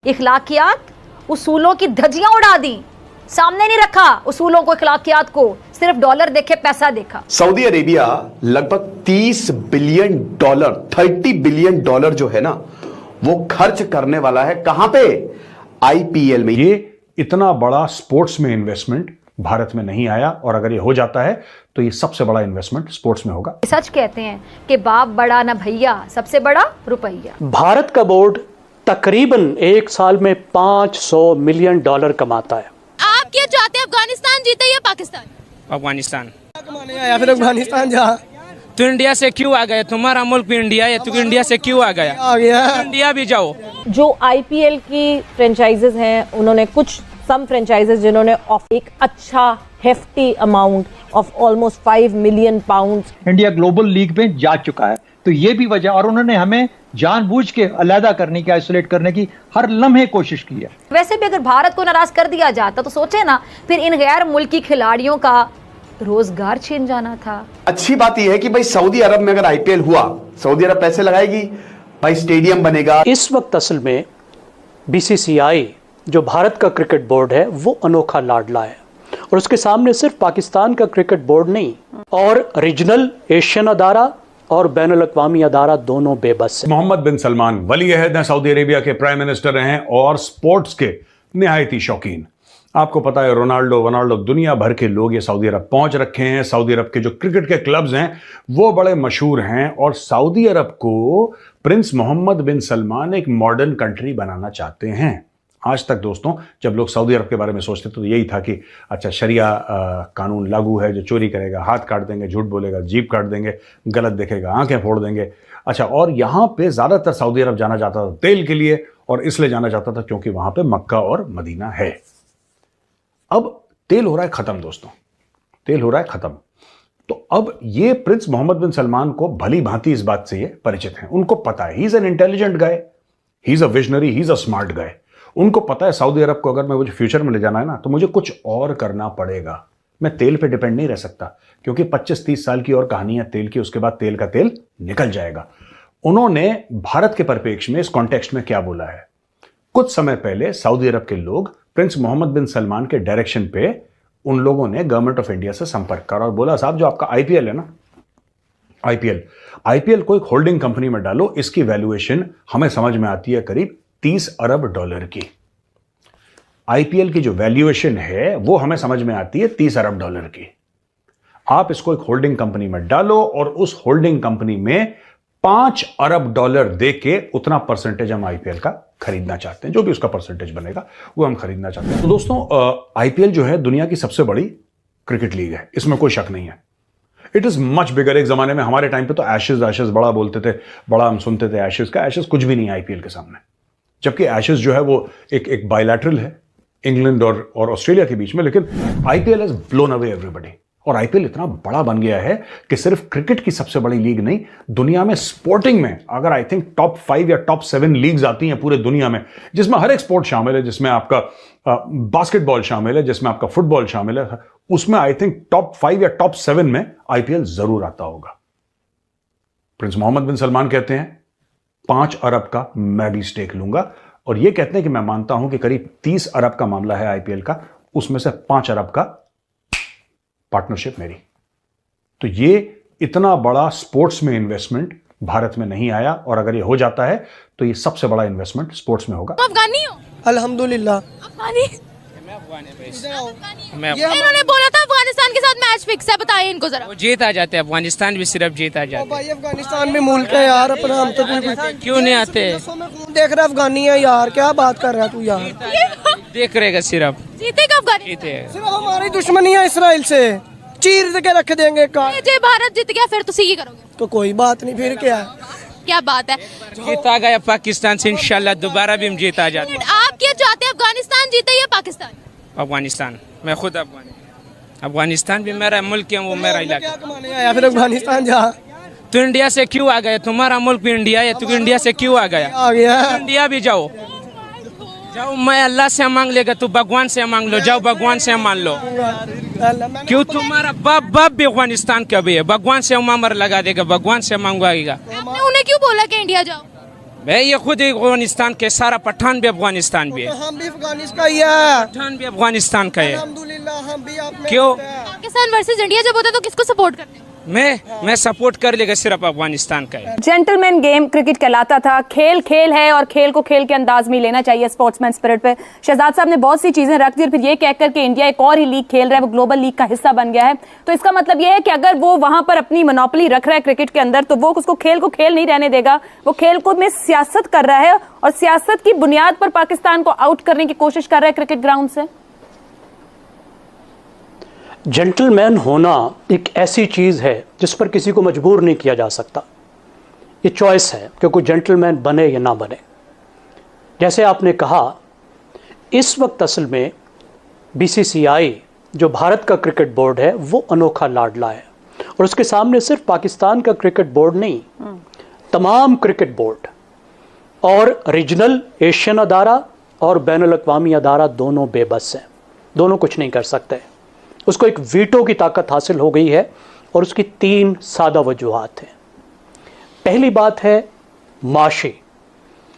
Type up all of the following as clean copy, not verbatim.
इखलाकियात उसूलों की धज्जियां उड़ा दी, सामने नहीं रखा उसूलों को, इखलाकियात को, सिर्फ डॉलर देखे, पैसा देखा। सऊदी अरेबिया लगभग 30 बिलियन डॉलर 30 बिलियन डॉलर जो है ना वो खर्च करने वाला है। कहां पे? आईपीएल में। ये इतना बड़ा स्पोर्ट्स में इन्वेस्टमेंट भारत में नहीं आया, और अगर ये हो जाता है तो ये सबसे बड़ा इन्वेस्टमेंट स्पोर्ट्स में होगा। सच कहते हैं कि बाप बड़ा ना भैया, सबसे बड़ा रुपया। भारत का बोर्ड तकरीबन एक साल में $500 मिलियन कमाता है। आप क्या चाहते हैं, अफगानिस्तान जीते या पाकिस्तान? अफगानिस्तान। या फिर अफगानिस्तान जा तो इंडिया से क्यों आ गए? तुम्हारा मुल्क भी इंडिया है, तो इंडिया से क्यों आ गया? तो इंडिया भी जाओ। जो आईपीएल की फ्रेंचाइजेज हैं, उन्होंने कुछ सम फ्रेंचाइजेज जिन्होंने एक अच्छा hefty amount of almost 5 million pounds India global league में जा चुका है, तो ये भी वजह, और उन्होंने हमें जानबूझ के अलग करने की, आइसोलेट करने की हर लम्हे कोशिश की है। वैसे भी अगर भारत को नाराज कर दिया जाता तो सोचे ना, फिर इन गैर मुल्की खिलाड़ियों का रोजगार छीन जाना था। अच्छी बात यह है कि भाई सऊदी अरब में अगर आईपीएल हुआ, सऊदी अरब पैसे लगाएगी, भाई स्टेडियम बनेगा। इस वक्त असल में बीसीसीआई जो भारत का क्रिकेट बोर्ड है वो अनोखा लाडला है, और उसके सामने सिर्फ पाकिस्तान का क्रिकेट बोर्ड नहीं, और रीजनल एशियन अदारा और बैनुल अक़वामी अदारा दोनों बेबस है। मोहम्मद बिन सलमान वली अहद हैं, सऊदी अरेबिया के प्राइम मिनिस्टर रहे हैं और स्पोर्ट्स के निहायती शौकीन। आपको पता है रोनाल्डो दुनिया भर के लोग ये सऊदी अरब पहुंच रखे हैं। सऊदी अरब के जो क्रिकेट के क्लब्स हैं वो बड़े मशहूर हैं, और सऊदी अरब को प्रिंस मोहम्मद बिन सलमान एक मॉडर्न कंट्री बनाना चाहते हैं। आज तक दोस्तों जब लोग सऊदी अरब के बारे में सोचते तो यही था कि अच्छा शरिया कानून लागू है, जो चोरी करेगा हाथ काट देंगे, झूठ बोलेगा जीभ काट देंगे, गलत देखेगा आंखें फोड़ देंगे। अच्छा, और यहाँ पे ज़्यादातर सऊदी अरब जाना जाता था तेल के लिए, और इसलिए जाना जाता था क्योंकि वहाँ पे मक्का और मदीना है। अब तेल हो रहा है ख़त्म दोस्तों, तेल हो रहा है ख़त्म। तो अब ये प्रिंस मोहम्मद बिन सलमान को भली भांति इस बात से ये परिचित हैं। उनको पता है, he is an intelligent guy, he is a visionary, he is a smart guy. उनको पता है सऊदी अरब को अगर मैं मुझे फ्यूचर में ले जाना है ना, तो मुझे कुछ और करना पड़ेगा। मैं तेल पे डिपेंड नहीं रह सकता, क्योंकि 25-30 साल की और कहानी है तेल की, उसके बाद तेल का तेल निकल जाएगा। उन्होंने भारत के परिप्रेक्ष्य में, इस कॉन्टेक्स्ट में क्या बोला है? कुछ समय पहले सऊदी अरब के लोग प्रिंस मोहम्मद बिन सलमान के डायरेक्शन पे उन लोगों ने गवर्नमेंट ऑफ इंडिया से संपर्क करा और बोला, साहब जो आपका आईपीएल है ना, आईपीएल को एक होल्डिंग कंपनी में डालो, इसकी वैल्यूएशन हमें समझ में आती है करीब $30 अरब की। आईपीएल की जो वैल्यूएशन है वो हमें समझ में आती है $30 अरब की। आप इसको एक होल्डिंग कंपनी में डालो, और उस होल्डिंग कंपनी में $5 अरब दे के उतना परसेंटेज हम आईपीएल का खरीदना चाहते हैं। जो भी उसका परसेंटेज बनेगा वो हम खरीदना चाहते हैं। तो दोस्तों आईपीएल जो है दुनिया की सबसे बड़ी क्रिकेट लीग है, इसमें कोई शक नहीं है। It is much bigger. एक जमाने में हमारे टाइम पे तो एशेज बड़ा बोलते थे, बड़ा हम सुनते थे एशेज का। एशेज कुछ भी नहीं है आईपीएल के सामने, जबकि एशेज जो है वो एक बायलैटरल है इंग्लैंड और ऑस्ट्रेलिया के बीच में। लेकिन IPL has blown away everybody, और आईपीएल इतना बड़ा बन गया है कि सिर्फ क्रिकेट की सबसे बड़ी लीग नहीं, दुनिया में स्पोर्टिंग में अगर आई थिंक टॉप 5 या टॉप 7 लीग्स आती हैं पूरे दुनिया में, जिसमें हर एक स्पोर्ट शामिल है, जिसमें आपका बास्केटबॉल शामिल है, जिसमें आपका फुटबॉल शामिल है, उसमें आई थिंक टॉप 5 या टॉप 7 में आईपीएल जरूर आता होगा। प्रिंस मोहम्मद बिन सलमान कहते हैं 5 अरब का मैं भी स्टेक लूंगा, और यह कहते हैं कि मैं मानता हूं कि करीब 30 अरब का मामला है आईपीएल का, उसमें से 5 अरब का पार्टनरशिप मेरी। तो ये इतना बड़ा स्पोर्ट्स में इन्वेस्टमेंट भारत में नहीं आया, और अगर ये हो जाता है तो ये सबसे बड़ा इन्वेस्टमेंट स्पोर्ट्स में होगा। अफगानी हो? अल्हम्दुलिल्लाह। अफगानी? इन्होंने बोला था अफगानिस्तान के साथ मैच फिक्स है, बताइए इनको जरा। वो जीत आ जाते हैं, अफगानिस्तान भी सिर्फ जीत आ जाते हैं। भाई अफगानिस्तान भी मुल्क है यार अपना, हम तो क्यों नहीं आते? देख रहा अफगानी है यार, क्या बात कर रहा है तू यार? देख रहेगा सिर्फ जीतेगा अफगानी? जीते। सिर्फ हमारी दुश्मनी है इसराइल से, चीर के रख देंगे। जे भारत जीत गया फिर तुसी की करोगे? तो कोई बात नहीं, फिर क्या है? क्या बात है, जीता गया पाकिस्तान से, इंशाल्लाह दोबारा भी हम जीत आ जाते हैं। आप क्या चाहते हैं, अफगानिस्तान जीते या पाकिस्तान? अफगानिस्तान। मैं खुद अफगानिस्तान भी मेरा मुल्क है, वो मेरा इलाका। या फिर अफगानिस्तान जा तो इंडिया से क्यों आ गए? तुम्हारा मुल्क भी इंडिया है, तो इंडिया से क्यों आ गया? तो इंडिया भी जाओ। मैं अल्लाह से मांग लेगा, तू भगवान से मांग लो, जाओ भगवान से मान लो। क्यों तुम्हारा बाप भी अफगानिस्तान का भी है, भगवान से उमर लगा देगा, भगवान से मांगवाएगा। आपने उन्हें क्यों बोला कि इंडिया जाओ? भाई ये खुद ही अफगानिस्तान के, सारा पठान भी अफगानिस्तान भी है, हम भी अफगानिस्तान का ही है, पठान भी अफगानिस्तान का है। अल्हम्दुलिल्लाह हम भी आपने क्यों? पाकिस्तान वर्सेस इंडिया जब होता है तो किसको सपोर्ट करते हैं? मैं सपोर्ट कर लेगा सिर्फ अफगानिस्तान का है। जेंटलमैन गेम क्रिकेट कहलाता था। खेल खेल है और खेल को खेल के अंदाज में लेना चाहिए, स्पोर्ट्समैन स्पिरिट पे। शहजाद साहब ने बहुत सी चीजें रख दी और फिर ये कहकर के इंडिया एक और ही लीग खेल रहा है, वो ग्लोबल लीग का हिस्सा बन गया है। तो इसका मतलब ये है कि अगर वो वहां पर अपनी मोनोपोली रख रहा है क्रिकेट के अंदर, तो वो उसको खेल को खेल नहीं रहने देगा। वो खेल को में सियासत कर रहा है और सियासत की बुनियाद पर पाकिस्तान को आउट करने की कोशिश कर रहा है क्रिकेट ग्राउंड से। जेंटलमैन होना एक ऐसी चीज़ है जिस पर किसी को मजबूर नहीं किया जा सकता। ये चॉइस है कि कोई जेंटलमैन बने या ना बने। जैसे आपने कहा, इस वक्त असल में बीसीसीआई जो भारत का क्रिकेट बोर्ड है वो अनोखा लाडला है, और उसके सामने सिर्फ पाकिस्तान का क्रिकेट बोर्ड नहीं, तमाम क्रिकेट बोर्ड और रीजनल एशियन अदारा और बैनुल अक़वामी अदारा दोनों बेबस हैं, दोनों कुछ नहीं कर सकते। उसको एक वीटो की ताकत हासिल हो गई है और उसकी 3 सादा वजूहात हैं। पहली बात है माशी,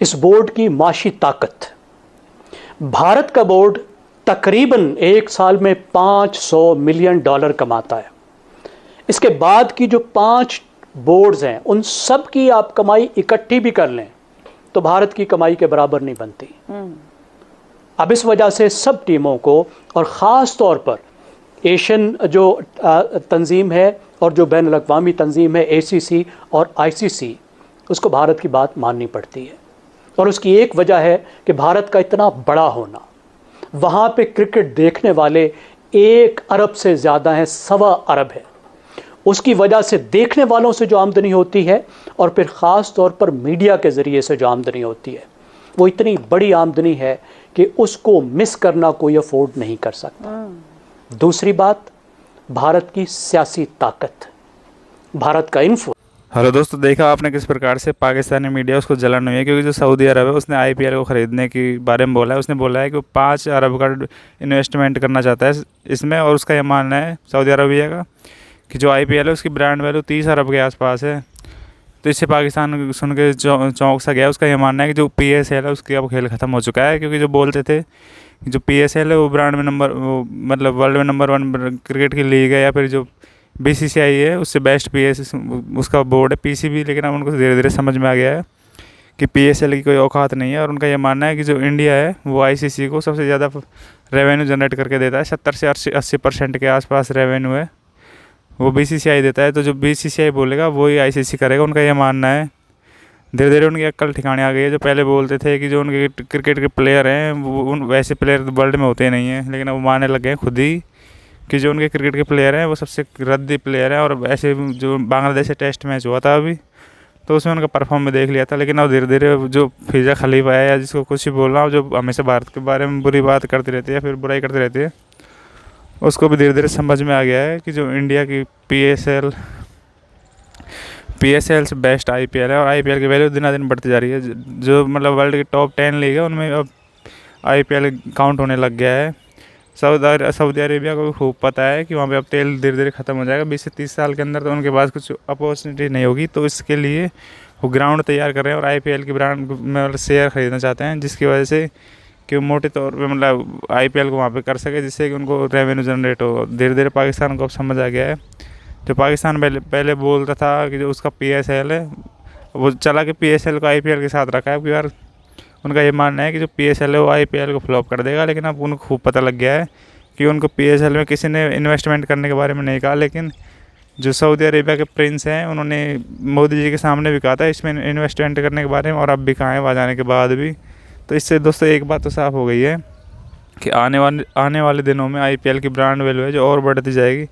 इस बोर्ड की माशी ताकत। भारत का बोर्ड तकरीबन एक साल में $500 मिलियन कमाता है। इसके बाद की जो 5 बोर्ड्स हैं उन सब की आप कमाई इकट्ठी भी कर लें तो भारत की कमाई के बराबर नहीं बनती। अब इस वजह से सब टीमों को, और ख़ास तौर पर एशियन जो तंजीम है और जो बैनुल अक़वामी तंजीम है ACC और ICC, उसको भारत की बात माननी पड़ती है। और उसकी एक वजह है कि भारत का इतना बड़ा होना। वहाँ पे क्रिकेट देखने वाले 1 अरब से ज़्यादा हैं, 1.25 अरब है। उसकी वजह से देखने वालों से जो आमदनी होती है और फिर ख़ास तौर पर मीडिया के ज़रिए से जो आमदनी होती है, वो इतनी बड़ी आमदनी है कि उसको मिस करना कोई अफोर्ड नहीं कर सकता। दूसरी बात, भारत की सियासी ताकत, भारत का इन्फ्लुएंस। हेलो दोस्तों, देखा आपने किस प्रकार से पाकिस्तानी मीडिया उसको जलन हुई है, क्योंकि जो सऊदी अरब है उसने IPL को ख़रीदने के बारे में बोला है। उसने बोला है कि वो 5 अरब का इन्वेस्टमेंट करना चाहता है इसमें, और उसका ये मानना है सऊदी अरबिया का कि जो IPL है उसकी ब्रांड वैल्यू 30 अरब के आसपास है। तो इससे पाकिस्तान सुन के चौंक सा गया। उसका ये मानना है कि जो PSL है उसकी अब खेल ख़त्म हो चुका है, क्योंकि जो बोलते थे कि जो PSL है वो ब्रांड में मतलब वर्ल्ड में नंबर 1 क्रिकेट की लीग है, या फिर जो BCCI है उससे बेस्ट उसका बोर्ड है PCB। लेकिन अब उनको धीरे धीरे समझ में आ गया है कि PSL की कोई औकात नहीं है, और उनका ये मानना है कि जो इंडिया है वो ICC को सबसे ज़्यादा रेवेन्यू जनरेट करके देता है। 70 से 80% के आसपास रेवेन्यू है वो BCCI देता है। तो जो BCCI बोलेगा वही ICC करेगा, उनका ये मानना है। धीरे धीरे उनकी अक्ल ठिकाने आ गई है। जो पहले बोलते थे कि जो उनके क्रिकेट के प्लेयर हैं वो उन वैसे प्लेयर वर्ल्ड में होते नहीं हैं, लेकिन अब वो मानने लगे हैं खुद ही कि जो उनके क्रिकेट के प्लेयर हैं वो सबसे रद्दी प्लेयर हैं। और ऐसे जो बांग्लादेश से टेस्ट मैच हुआ था अभी, तो उसमें उनका परफॉर्म में देख लिया था। लेकिन अब धीरे धीरे जो फिजा खलीफा है, या जिसको कुछ ही बोल रहा हूँ, जो हमेशा भारत के बारे में बुरी बात करती रहती है, फिर बुराई करती रहती है, उसको भी धीरे धीरे समझ में आ गया है कि जो इंडिया की PSL से बेस्ट IPL है, और IPL की वैल्यू दिन दिन बढ़ती जा रही है। जो मतलब वर्ल्ड की टॉप 10 लीग है उनमें अब IPL काउंट होने लग गया है। सऊदी अरेबिया को खूब पता है कि वहाँ पे अब तेल धीरे धीरे ख़त्म हो जाएगा 20 से 30 साल के अंदर, तो उनके पास कुछ अपॉर्चुनिटी नहीं होगी। तो इसके लिए वो ग्राउंड तैयार कर रहे हैं और IPL की ब्रांड में मतलब शेयर ख़रीदना चाहते हैं, जिसकी वजह से कि वो मोटे तौर पे मतलब IPL को वहाँ पे कर सके, जिससे कि उनको रेवेन्यू जनरेट हो। धीरे धीरे पाकिस्तान को अब समझ आ गया है। जो पाकिस्तान पहले बोलता था कि जो उसका PSL है वो चला के PSL को IPL के साथ रखा है। अब यार उनका ये मानना है कि जो PSL है वो IPL को फ्लॉप कर देगा। लेकिन अब उनको खूब पता लग गया है कि उनको PSL में किसी ने इन्वेस्टमेंट करने के बारे में नहीं कहा, लेकिन जो सऊदी अरेबिया के प्रिंस हैं उन्होंने मोदी जी के सामने भी कहा था इसमें इन्वेस्टमेंट करने के बारे में, और अब भी कहा है वहाँ जाने के बाद भी। तो इससे दोस्तों एक बात तो साफ़ हो गई है कि आने वाले दिनों में IPL की ब्रांड वैल्यू है जो और बढ़ती जाएगी।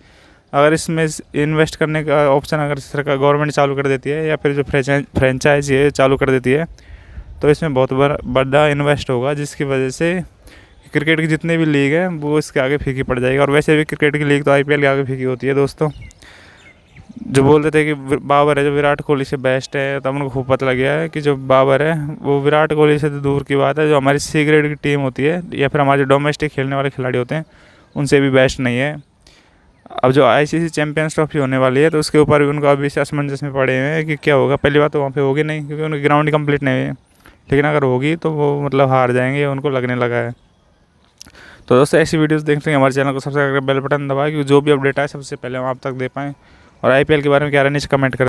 अगर इसमें इन्वेस्ट करने का ऑप्शन अगर सरकार गवर्नमेंट चालू कर देती है, या फिर जो फ्रेंचाइजी है चालू कर देती है, तो इसमें बहुत बड़ा इन्वेस्ट होगा, जिसकी वजह से क्रिकेट की जितनी भी लीग है वो इसके आगे फीकी पड़ जाएगी। और वैसे भी क्रिकेट की लीग तो IPL के आगे फीकी होती है दोस्तों। जो बोलते थे कि बाबर है जो विराट कोहली से बेस्ट है, तब उनको खूब पता लग गया है कि जो बाबर है वो विराट कोहली से तो दूर की बात है, जो हमारी C ग्रेड की टीम होती है या फिर हमारे डोमेस्टिक खेलने वाले खिलाड़ी होते हैं उनसे भी बेस्ट नहीं है। अब जो आईसीसी चैंपियंस ट्रॉफी होने वाली है तो उसके ऊपर भी उनको अभी से असमंजस में पड़े हुए हैं कि क्या होगा। पहली बात तो वहाँ पे होगी नहीं, क्योंकि उनकी ग्राउंड कंप्लीट नहीं है, लेकिन अगर होगी तो वो मतलब हार जाएंगे, उनको लगने लगा है। तो दोस्तों ऐसी वीडियोस देखने के लिए हमारे चैनल को सब्सक्राइब करके बेल बटन दबाएं, क्योंकि जो भी अपडेट आए सबसे पहले हम आप तक दे पाएँ। और आईपीएल के बारे में क्या रहना नीचे कमेंट करें।